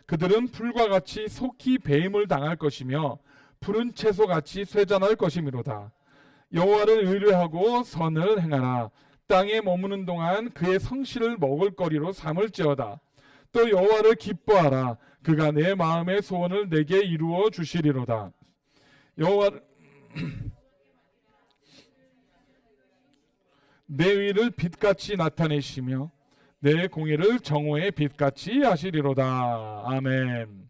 그들은 풀과 같이 속히 배임을 당할 것이며 푸른 채소같이 쇠잔할 것이미로다. 여호와를 의뢰하고 선을 행하라. 땅에 머무는 동안 그의 성실을 먹을거리로 삼을지어다. 또 여호와를 기뻐하라. 그가 내 마음의 소원을 내게 이루어 주시리로다. 여호와를 내 의를 빛같이 나타내시며 내 공의를 정오의 빛같이 하시리로다. 아멘.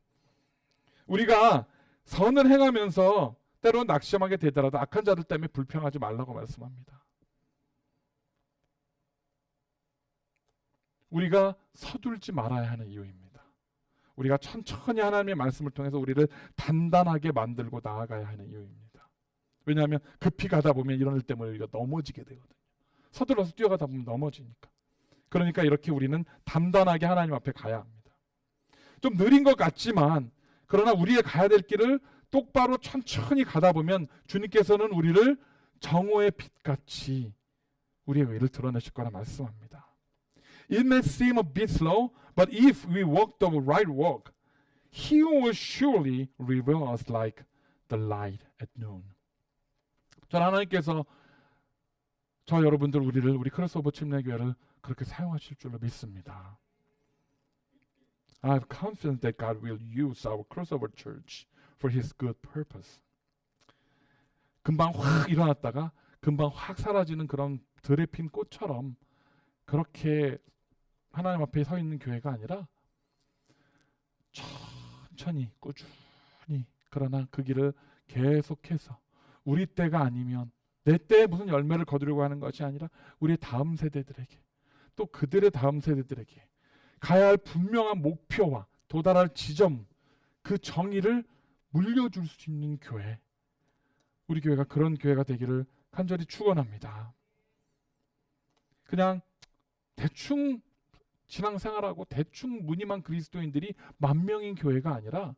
우리가 선을 행하면서 때로는 낙심하게 되더라도 악한 자들 때문에 불평하지 말라고 말씀합니다. 우리가 서둘지 말아야 하는 이유입니다. 우리가 천천히 하나님의 말씀을 통해서 우리를 단단하게 만들고 나아가야 하는 이유입니다. 왜냐하면 급히 가다 보면 이런 일 때문에 우리가 넘어지게 되거든요. 서둘러서 뛰어가다 보면 넘어지니까. 그러니까 이렇게 우리는 단단하게 하나님 앞에 가야 합니다. 좀 느린 것 같지만 그러나 우리의 가야 될 길을 똑바로 천천히 가다 보면 주님께서는 우리를 정오의 빛같이 우리의 의를 드러내실 거라 말씀합니다. It may seem a bit slow, but if we walk the right walk, He will surely reveal us like the light at noon. 저는 하나님께서 저 여러분들 우리 크로스오버 침례교회를 그렇게 사용하실 줄로 믿습니다. I have confidence that God will use our crossover church for His good purpose. 금방 확 일어났다가 금방 확 사라지는 그런 들에 핀 꽃처럼 그렇게 하나님 앞에 서 있는 교회가 아니라 천천히 꾸준히 그러나 그 길을 계속해서 우리 때가 아니면 내 때에 무슨 열매를 거두려고 하는 것이 아니라 우리의 다음 세대들에게, 또 그들의 다음 세대들에게 가야 할 분명한 목표와 도달할 지점, 그 정의를 물려줄 수 있는 교회, 우리 교회가 그런 교회가 되기를 간절히 축원합니다. 그냥 대충 신앙생활하고 대충 무늬만 그리스도인들이 만 명인 교회가 아니라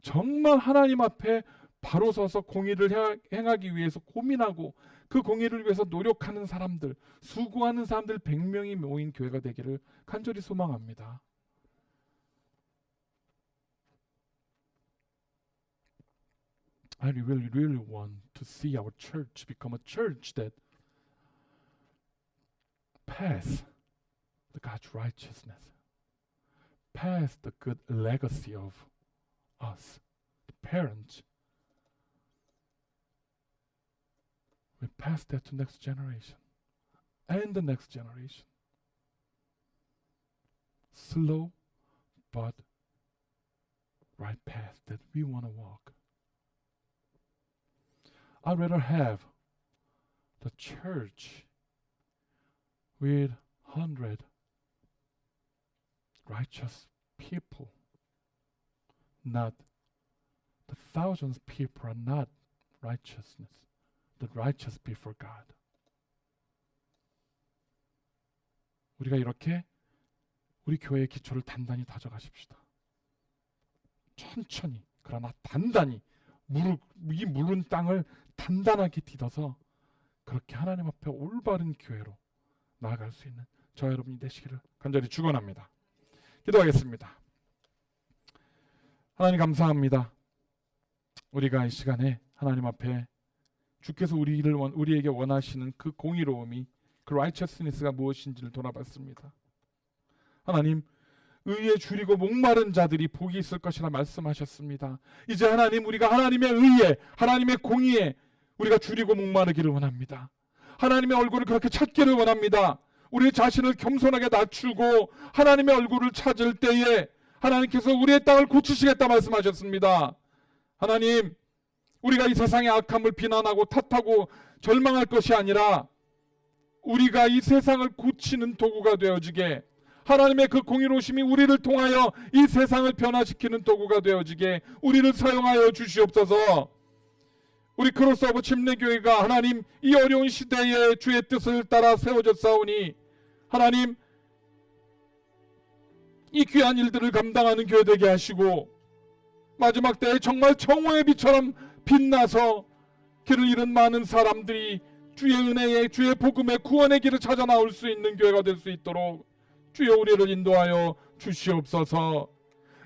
정말 하나님 앞에 바로 서서 공의를 행하기 위해서 고민하고 그 공의를 위해서 노력하는 사람들, 수고하는 사람들 100명이 모인 교회가 되기를 간절히 소망합니다. I really want to see our church become a church that pass the God's righteousness, pass the good legacy of us, the parents. We pass that to next generation and the next generation. Slow but right path that we want to walk. I'd rather have the church with 100 righteous people, not the thousands people are not righteousness, the righteous before God. 우리가 이렇게 우리 교회의 기초를 단단히 다져가십시다. 천천히 그러나 단단히 이 무른 땅을 단단하게 디뎌서 그렇게 하나님 앞에 올바른 교회로 나아갈 수 있는 저 여러분이 되시기를 간절히 축원합니다. 기도하겠습니다. 하나님 감사합니다. 우리가 이 시간에 하나님 앞에 주께서 우리에게 원하시는 그 공의로움이, 그 righteousness가 무엇인지를 돌아봤습니다. 하나님, 의에 줄이고 목마른 자들이 복이 있을 것이라 말씀하셨습니다. 이제 하나님, 우리가 하나님의 의에, 하나님의 공의에 우리가 줄이고 목마르기를 원합니다. 하나님의 얼굴을 그렇게 찾기를 원합니다. 우리 자신을 겸손하게 낮추고 하나님의 얼굴을 찾을 때에 하나님께서 우리의 땅을 고치시겠다 말씀하셨습니다. 하나님, 우리가 이 세상의 악함을 비난하고 탓하고 절망할 것이 아니라 우리가 이 세상을 고치는 도구가 되어지게, 하나님의 그 공의로우심이 우리를 통하여 이 세상을 변화시키는 도구가 되어지게 우리를 사용하여 주시옵소서. 우리 크로스오버 침례교회가 하나님 이 어려운 시대에 주의 뜻을 따라 세워졌사오니 하나님 이 귀한 일들을 감당하는 교회 되게 하시고 마지막 때에 정말 정오의 빛처럼 빛나서 길을 잃은 많은 사람들이 주의 은혜에, 주의 복음의 구원의 길을 찾아 나올 수 있는 교회가 될 수 있도록 주여 우리를 인도하여 주시옵소서.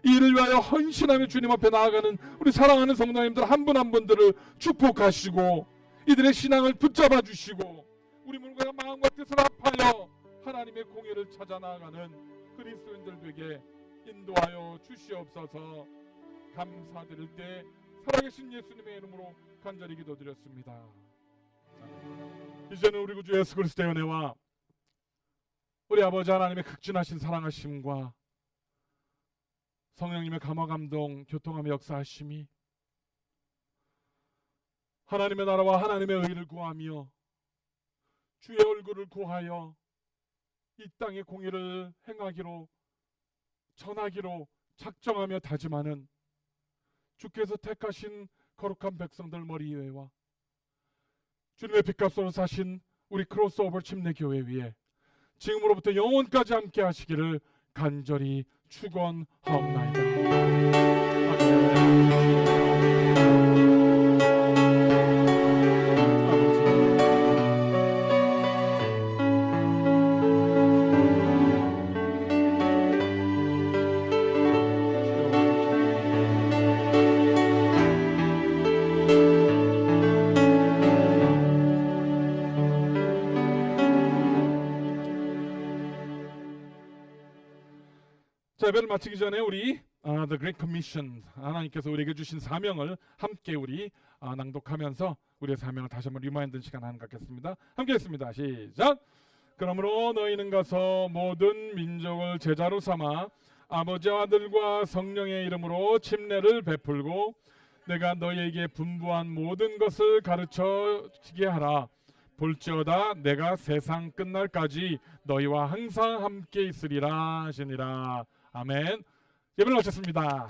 이 일을 위하여 헌신하며 주님 앞에 나아가는 우리 사랑하는 성도님들 한 분 한 분들을 축복하시고 이들의 신앙을 붙잡아 주시고 우리 모두가 마음과 뜻을 합하여 하나님의 공의를 찾아 나아가는 그리스도인들 되게 인도하여 주시옵소서. 감사드릴 때 살아계신 예수님의 이름으로 간절히 기도드렸습니다. 이제는 우리 구주 예수 그리스도의 은혜와 우리 아버지 하나님의 극진하신 사랑하심과 성령님의 감화감동 교통하며 역사하심이 하나님의 나라와 하나님의 의를 구하며 주의 얼굴을 구하여 이 땅의 공의를 행하기로 전하기로 작정하며 다짐하는 주께서 택하신 거룩한 백성들 머리 위에와 주님의 빚값으로 사신 우리 크로스오버 침례교회 위에 지금으로부터 영원까지 함께 하시기를 간절히 축원하옵나이다. 예배를 마치기 전에 우리 The Great Commission, 하나님께서 우리에게 주신 사명을 함께 우리 낭독하면서 우리의 사명을 다시 한번 리마인드 시간 하는 것 같겠습니다. 함께 했습니다. 시작! 그러므로 너희는 가서 모든 민족을 제자로 삼아 아버지와 아들과 성령의 이름으로 침례를 베풀고 내가 너희에게 분부한 모든 것을 가르쳐지게 하라. 볼지어다 내가 세상 끝날까지 너희와 항상 함께 있으리라 하시니라. 아멘. 예배를 마쳤습니다.